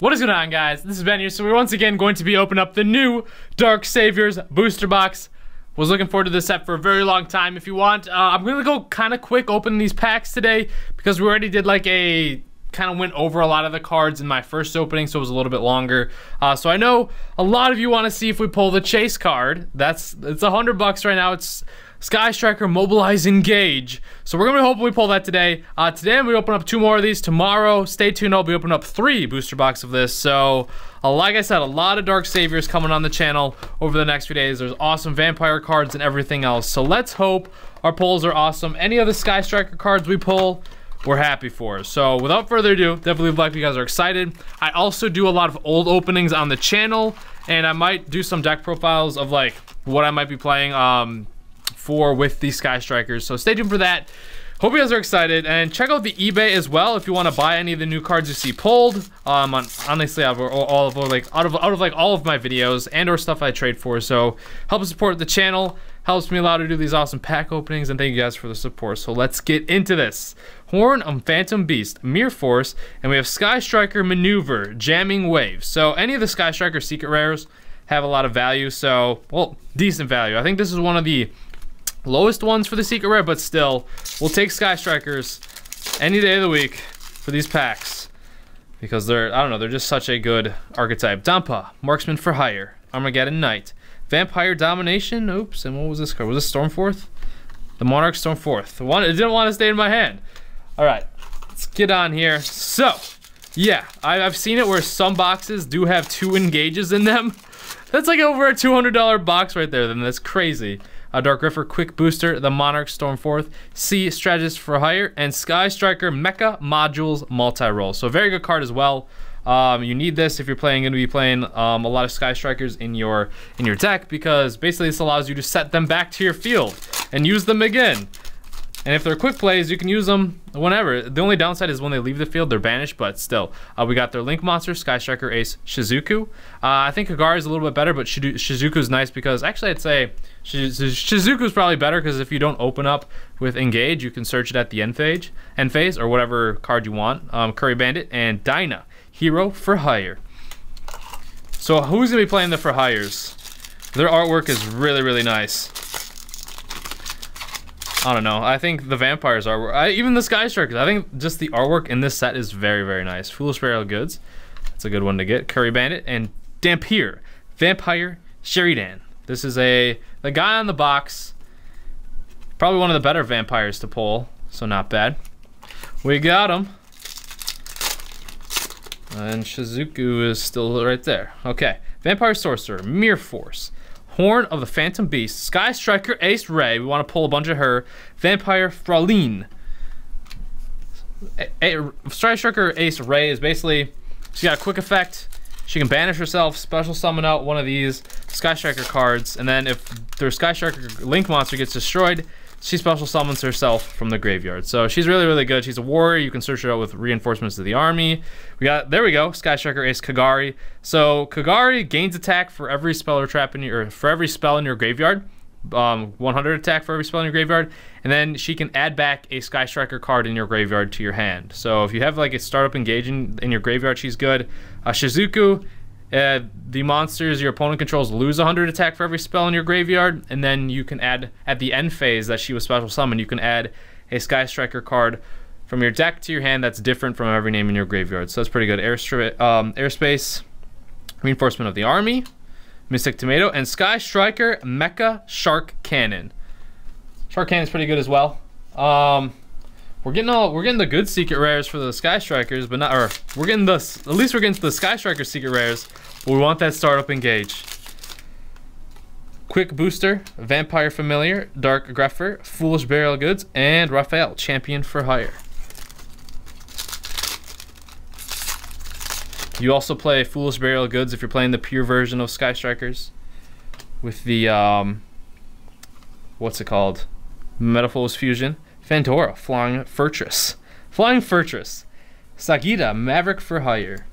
What is going on, guys? This is Ben here. So we're once again going to be opening up the new Dark Saviors booster box. Was looking forward to this set for a very long time. If you want, I'm going to go kind of quick opening these packs today because we already did like a kind of went over a lot of the cards in my first opening, so it was a little bit longer. So I know a lot of you want to see if we pull the chase card. It's $100 right now. It's Sky Striker Mobilize Engage. So we're going to hopefully pull that today. Today I'm going to open up 2 more of these. Tomorrow, stay tuned, I'll be opening up 3 booster boxes of this. So like I said, a lot of Dark Saviors coming on the channel over the next few days. There's awesome vampire cards and everything else. So let's hope our pulls are awesome. Any of the Sky Striker cards we pull, we're happy for. So without further ado, definitely leave a like if you guys are excited. I also do a lot of old openings on the channel, and I might do some deck profiles of like what I might be playing with these Sky Strikers. So stay tuned for that. Hope you guys are excited, and check out the eBay as well if you want to buy any of the new cards you see pulled. Honestly, out of all of my videos and or stuff I trade for. So help support the channel, helps me allow to do these awesome pack openings, and thank you guys for the support. So let's get into this. Horn of Phantom Beast, Mere Force, and we have Sky Striker Maneuver, Jamming Wave. So any of the Sky Striker secret rares have a lot of value. So, well, decent value. I think this is one of the lowest ones for the secret rare, but still, we'll take Sky Strikers any day of the week for these packs because they're, I don't know, they're just such a good archetype. Dampa, Marksman for Hire, Armageddon Knight, Vampire Domination, oops, and what was this card? Was this Stormforth? The Monarch Stormforth. The one, it didn't want to stay in my hand. All right, let's get on here. So, yeah, I've seen it where some boxes do have 2 engages in them. That's like over a $200 box right there, then that's crazy. Dark Griffer Quick Booster, the Monarch Stormforth, Sea Strategist for Hire, and Sky Striker Mecha Modules Multi-Roll. So a very good card as well. You need this if you're going to be playing a lot of Sky Strikers in your deck, because basically this allows you to set them back to your field and use them again. And if they're quick plays, you can use them whenever. The only downside is when they leave the field, they're banished, but still. We got their Link Monster, Sky Striker Ace, Shizuku. I think Kagari is a little bit better, but Shizuku's nice because, actually I'd say Shizuku's probably better because if you don't open up with Engage, you can search it at the end phase, or whatever card you want. Curry Bandit and Dinah, Hero for Hire. So who's going to be playing the for hires? Their artwork is really, really nice. I don't know. I think the vampires are, even the Sky Strikers, I think just the artwork in this set is very, very nice. Foolish Burial Goods, that's a good one to get. Curry Bandit and Dampier, Vampire Sheridan. This is the guy on the box, probably one of the better vampires to pull, so not bad. We got him. And Shizuku is still right there. Okay, Vampire Sorcerer, Mere Force, Horn of the Phantom Beast, Sky Striker Ace Ray, we want to pull a bunch of her, Vampire Fraline. Sky Striker Ace Ray is basically, she's got a quick effect, she can banish herself, special summon out one of these Sky Striker cards, and then if their Sky Striker Link monster gets destroyed, she special summons herself from the graveyard. So she's really, really good. She's a warrior. You can search her out with reinforcements to the army. There we go, Sky Striker Ace Kagari. So Kagari gains attack for every spell or trap for every spell in your graveyard. 100 attack for every spell in your graveyard, and then she can add back a Sky Striker card in your graveyard to your hand. So if you have like a startup engaging in your graveyard, she's good. Shizuku, the monsters your opponent controls lose 100 attack for every spell in your graveyard, and then you can add, at the end phase that she was special summoned, you can add a Sky Striker card from your deck to your hand that's different from every name in your graveyard. So that's pretty good. Airspace, Reinforcement of the Army, Mystic Tomato, and Sky Striker Mecha Shark Cannon. Shark Cannon's pretty good as well. We're getting the good secret rares for the Sky Strikers, but not, or we're getting the, at least we're getting the Sky Striker secret rares, but we want that startup engage. Quick Booster, Vampire Familiar, Dark Greffer, Foolish Burial Goods, and Raphael, Champion for Hire. You also play Foolish Burial Goods if you're playing the pure version of Sky Strikers with the, what's it called? Metaphors Fusion. Fandora, Flying Fortress. Sagita, Maverick for Hire.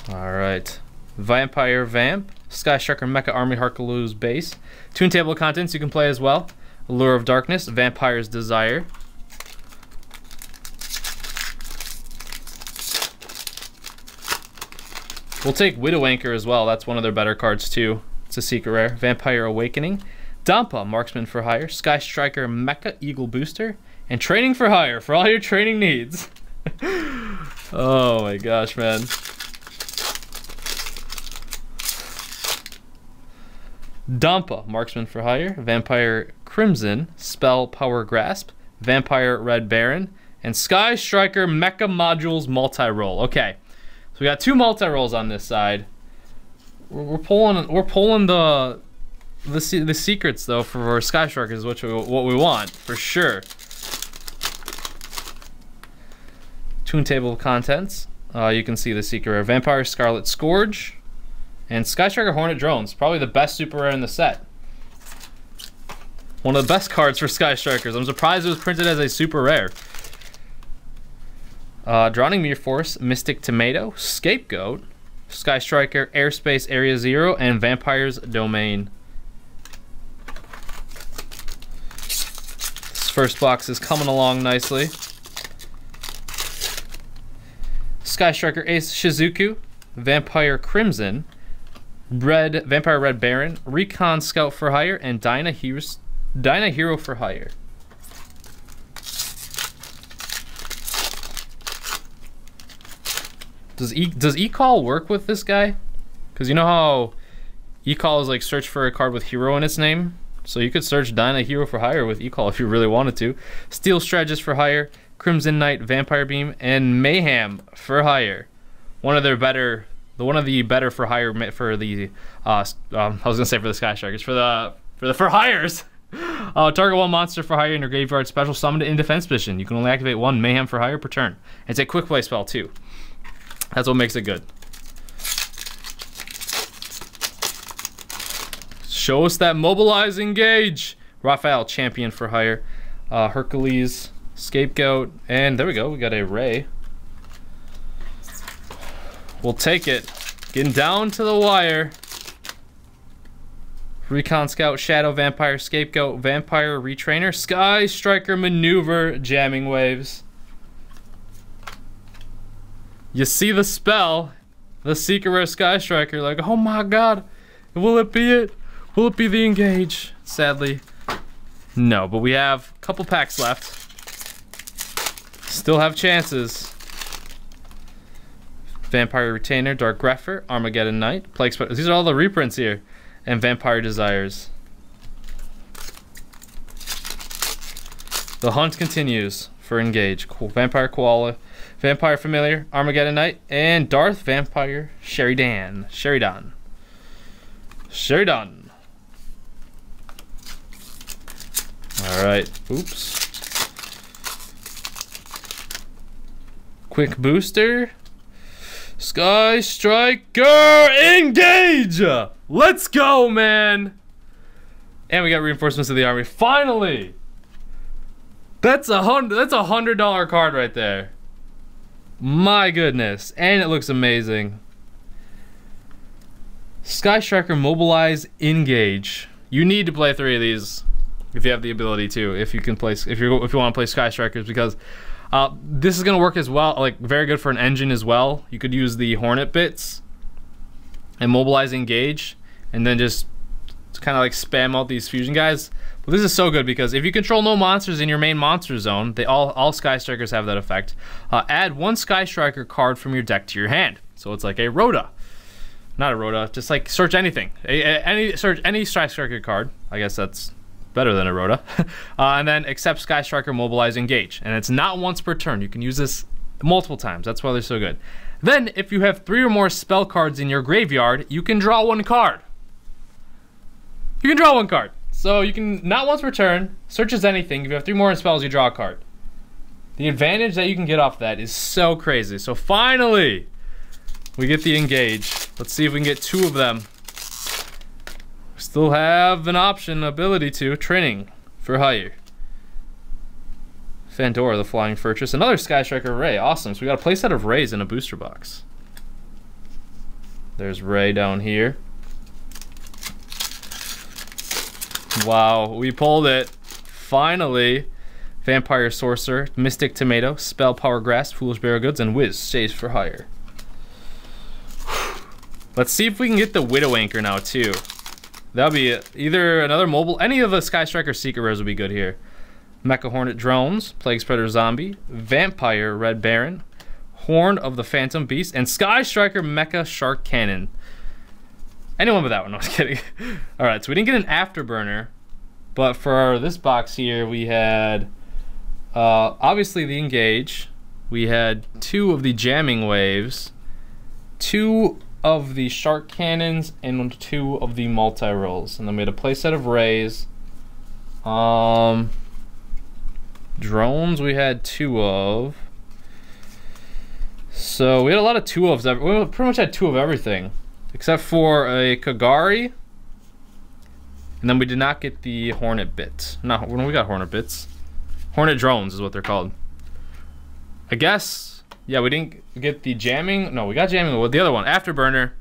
Alright. Vampire Vamp, Sky Striker Mecha Army Harkaloo's Base. Toon Table of Contents you can play as well. Allure of Darkness, Vampire's Desire. We'll take Widow Anchor as well. That's one of their better cards too. It's a secret rare. Vampire Awakening. Dampa, Marksman for Hire. Sky Striker, Mecha Eagle Booster. And Training for Hire for all your training needs. Oh my gosh, man. Dampa, Marksman for Hire. Vampire Crimson, Spell Power Grasp. Vampire Red Baron. And Sky Striker, Mecha Modules Multi-Roll. Okay, so we got 2 multi-rolls on this side. We're pulling the secrets though for Sky Strikers, which what we want for sure. Toon Table of Contents. You can see the secret rare. Vampire Scarlet Scourge. And Sky Striker Hornet Drones. Probably the best super rare in the set. One of the best cards for Sky Strikers. I'm surprised it was printed as a super rare. Drowning Mirror Force, Mystic Tomato, Scapegoat, Sky Striker, Airspace Area 0, and Vampire's Domain. This first box is coming along nicely. Sky Striker Ace Shizuku, Vampire Crimson, Vampire Red Baron, Recon Scout for Hire, and Dyna Hero for Hire. Does eCall work with this guy? Because you know how eCall is like search for a card with hero in its name? So you could search Dyna Hero for Hire with eCall if you really wanted to. Steel Strategist for Hire, Crimson Knight, Vampire Beam, and Mayhem for Hire. One of the better for hire for the I was gonna say for the Sky Strikers, for the for hires. Target 1 monster for hire in your graveyard, special summon in defense position. You can only activate 1 Mayhem for Hire per turn. It's a quick play spell too. That's what makes it good. Show us that Mobilize Engage. Raphael, Champion for Hire. Hercules, Scapegoat, and there we go. We got a Ray. We'll take it. Getting down to the wire. Recon Scout, Shadow Vampire, Scapegoat, Vampire Retrainer, Sky Striker Maneuver, Jamming Waves. You see the spell, the secret rare Sky Striker, like, oh my god, will it be it? Will it be the Engage? Sadly, no, but we have a couple packs left. Still have chances. Vampire Retainer, Dark Grepher, Armageddon Knight, Plague Spider. These are all the reprints here. And Vampire Desires. The hunt continues for Engage. Vampire Koala, Vampire Familiar, Armageddon Knight, and Darth Vampire Sheridan. Alright, oops. Quick booster. Sky Striker Engage! Let's go, man! And we got reinforcements of the army. Finally! That's a $100 card right there. My goodness. And it looks amazing. Sky Striker Mobilize Engage. You need to play 3 of these if you have the ability to. If you want to play Sky Strikers, because this is gonna work as well, like very good for an engine as well. You could use the Hornet bits and Mobilize Engage, and then just kind of like spam out these fusion guys. But this is so good because if you control no monsters in your main monster zone, all Sky Strikers have that effect. Add 1 Sky Striker card from your deck to your hand. So it's like a Rhoda, not a Rhoda, just like search anything, search any Sky Striker card. I guess that's better than a Rhoda. And then accept Sky Striker Mobilize Engage, and it's not once per turn. You can use this multiple times. That's why they're so good. Then if you have 3 or more spell cards in your graveyard, you can draw 1 card. You can draw 1 card. So you can, not once per turn, search as anything. If you have 3 more spells, you draw a card. The advantage that you can get off that is so crazy. So finally, we get the Engage. Let's see if we can get 2 of them. We still have an option, ability to. Training for Hire. Fandora, the Flying Fortress. Another Sky Striker Ray. Awesome. So we got a playset of Rays in a booster box. There's Ray down here. Wow, we pulled it. Finally. Vampire Sorcerer, Mystic Tomato, Spell Power Grasp, Foolish Barrel Goods, and Wiz stays for Hire. Let's see if we can get the Widow Anchor now too. That'll be either another mobile, any of the Sky Striker secret rares would be good here. Mecha Hornet Drones, Plague Spreader Zombie, Vampire Red Baron, Horn of the Phantom Beast, and Sky Striker Mecha Shark Cannon. Anyone but that one, no, I was kidding. Alright, so we didn't get an Afterburner, but for this box here, we had obviously the Engage. We had 2 of the Jamming Waves, 2 of the Shark Cannons, and 2 of the Multi-Rolls. And then we had a playset of Rays. Drones we had 2 of. So we had a lot of 2 ofs. We pretty much had 2 of everything. Except for a Kagari. And then we did not get the Hornet Bit. No, we got Hornet Bits. Hornet Drones is what they're called. I guess, yeah, we didn't get the Jamming. No, we got Jamming with the other one, Afterburner.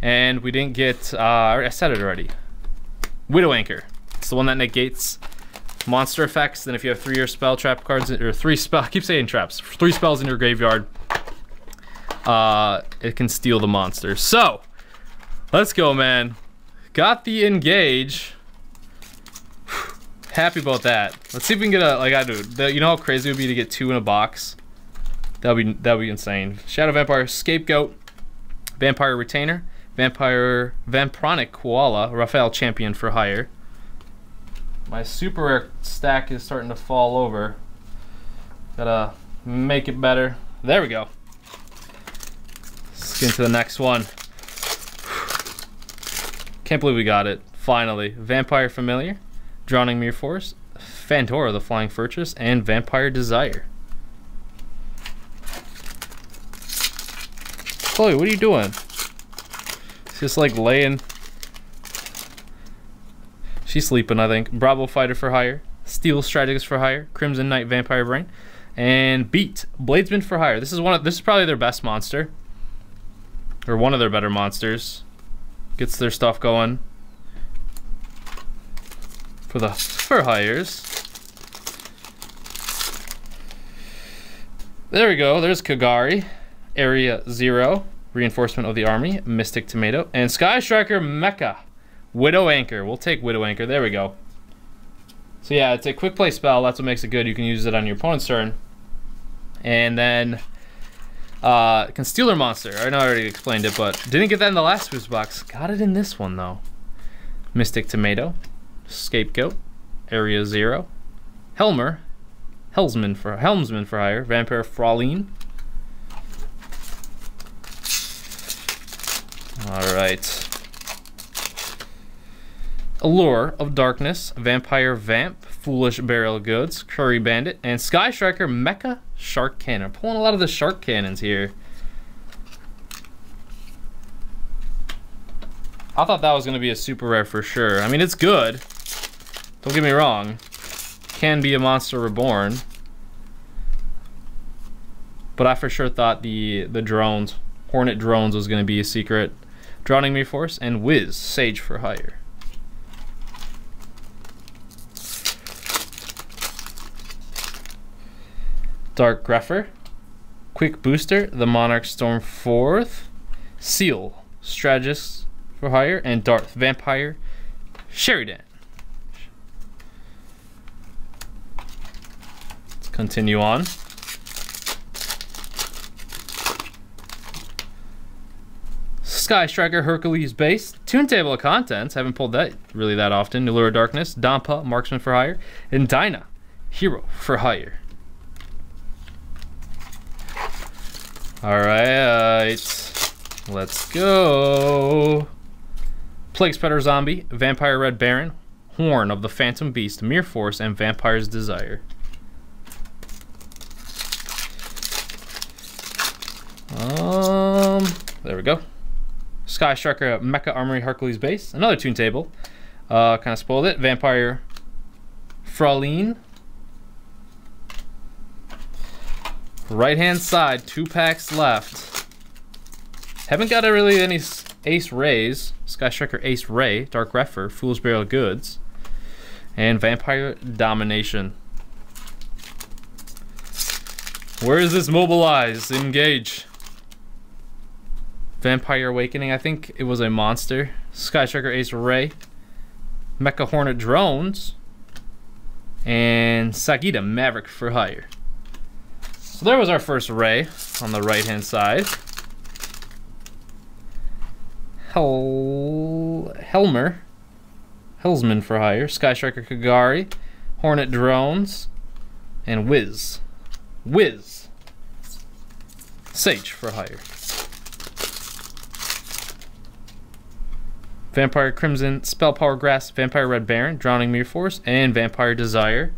And we didn't get, I said it already. Widow Anchor. It's the one that negates monster effects. Then if you have 3 or spell trap cards, or 3 spell, I keep saying traps, 3 spells in your graveyard, it can steal the monster. So, let's go, man. Got the Engage. Happy about that. Let's see if we can get a, like I do. You know how crazy it would be to get 2 in a box? That'd be insane. Shadow Vampire Scapegoat, Vampire Retainer, Vampironic Koala, Raphael Champion for hire. My super rare stack is starting to fall over. Gotta make it better. There we go. Let's get into the next one. Can't believe we got it. Finally. Vampire Familiar, Drowning Mere Force, Fantora the Flying Fortress, and Vampire Desire. Chloe, what are you doing? She's just like laying. She's sleeping, I think. Bravo Fighter for hire, Steel Strategist for hire, Crimson Knight Vampire Brain, and Beat Bladesman for hire. This is probably their best monster, or one of their better monsters. Gets their stuff going for hires. There we go. There's Kagari, Area 0, Reinforcement of the Army, Mystic Tomato, and Sky Striker Mecha Widow Anchor. We'll take Widow Anchor. There we go. So yeah, it's a quick play spell. That's what makes it good. You can use it on your opponent's turn. And then it can steal their monster. I know I already explained it, but didn't get that in the last boost box. Got it in this one though. Mystic Tomato, Scapegoat, Area 0, Helmsman for hire, Vampire Fraulein. Alright. Allure of Darkness, Vampire Vamp, Foolish Burial Goods, Curry Bandit, and Sky Striker Mecha Shark Cannon. Pulling a lot of the Shark Cannons here. I thought that was going to be a super rare for sure. I mean, it's good. Don't get me wrong. Can be a monster reborn. But I for sure thought the drones, Hornet Drones, was going to be a secret. Drowning Mere Force and Wiz Sage for hire. Dark Greffer, Quick Booster, the Monarch Storm 4th, Seal, Strategist for hire, and Darth Vampire Sheridan. Let's continue on. Sky Striker Hercules Base, Toon Table of Contents, haven't pulled that really that often. Allure of Darkness, Dampa, Marksman for hire, and Dinah, Hero for hire. Alright, let's go. Plague Spreader Zombie, Vampire Red Baron, Horn of the Phantom Beast, Mere Force, and Vampire's Desire. There we go. Sky Striker Mecha Armory Hercules Base, another Toon Table. Kind of spoiled it. Vampire Fraulein. Right hand side, 2 packs left. Haven't got really any Ace Rays. Sky Striker Ace Ray, Dark Greffer, Fool's Burial Goods, and Vampire Domination. Where is this mobilized? Engage. Vampire Awakening, I think it was a monster. Sky Striker Ace Ray. Mecha Hornet Drones. And Sagita Maverick for hire. So there was our first Ray on the right hand side. Hellsman for hire. Sky Striker Kagari. Hornet Drones. And Wiz Sage for hire. Vampire Crimson, Spell Power Grass, Vampire Red Baron, Drowning Mirror Force, and Vampire Desire.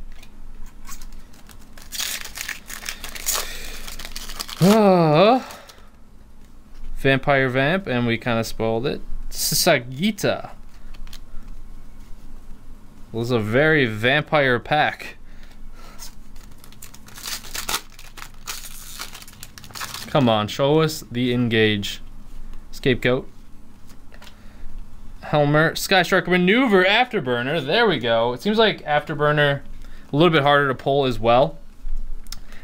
Vampire Vamp, and we kind of spoiled it. Sagita. It was a very vampire pack. Come on, show us the engage. Scapegoat. Helmer, Sky Striker Maneuver, Afterburner. There we go. It seems like Afterburner a little bit harder to pull as well.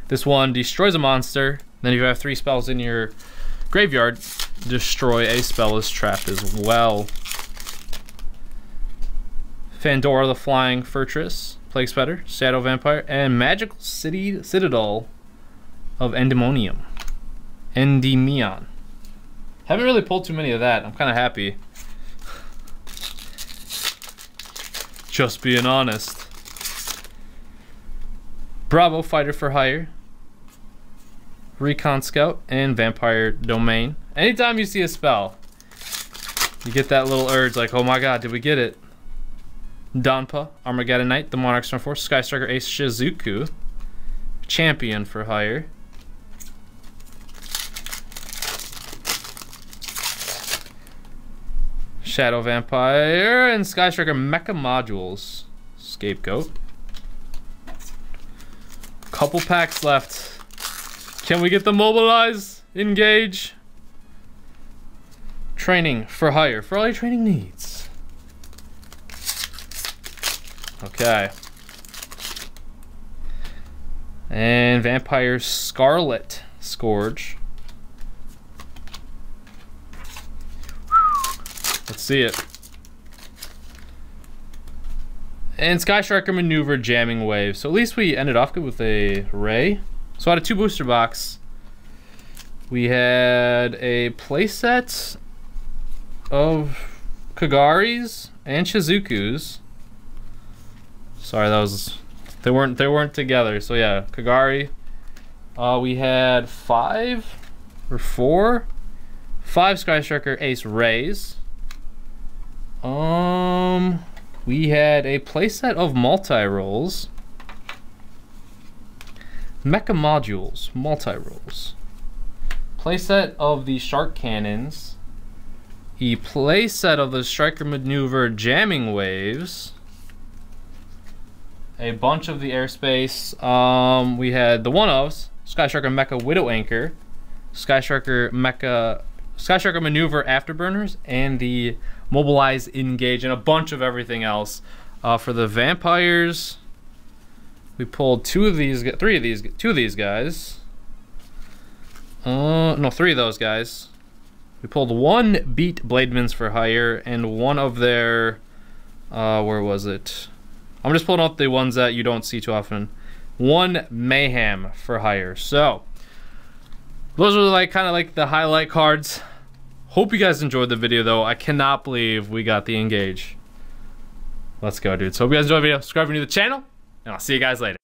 This one destroys a monster. Then if you have 3 spells in your graveyard, destroy a spell is trapped as well. Fandora the Flying Fortress, Plague Spider, Shadow Vampire, and Magical Citadel of Endymion. Haven't really pulled too many of that. I'm kind of happy. Just being honest. Bravo Fighter for hire. Recon Scout and Vampire Domain. Anytime you see a spell, you get that little urge like, oh my god, did we get it? Donpa, Armageddon Knight, the Monarch Storm Force, Sky Striker Ace Shizuku. Champion for hire. Shadow Vampire and Sky Striker Mecha Modules. Scapegoat. Couple packs left. Can we get the mobilize? Engage. Training for hire. For all your training needs. Okay. And Vampire Scarlet Scourge. Let's see it. And Sky Striker Maneuver Jamming Wave. So at least we ended off good with a Ray. So out of 2 booster box, we had a playset of Kagaris and Shizukus. Sorry, that was they weren't together. So yeah, Kagari. We had 5 or 4, 5 Sky Striker Ace Rays. We had a playset of multi-rolls. Mecha Modules, multi-rolls. Playset of the Shark Cannons. The playset of the Striker Maneuver Jamming Waves. A bunch of the airspace. We had the one-ofs, Sky Striker Mecha Widow Anchor, Sky Striker Maneuver Afterburners, and the Mobilize Engage, and a bunch of everything else. For the vampires, we pulled 2 of these guys. No, 3 of those guys. We pulled 1 Beat Blademans for hire and 1 of their, where was it? I'm just pulling out the ones that you don't see too often. 1 Mayhem for hire. So those are like kind of like the highlight cards. Hope you guys enjoyed the video though. I cannot believe we got the engage. Let's go, dudes. Hope you guys enjoyed the video. Subscribe if you're new to the channel, and I'll see you guys later.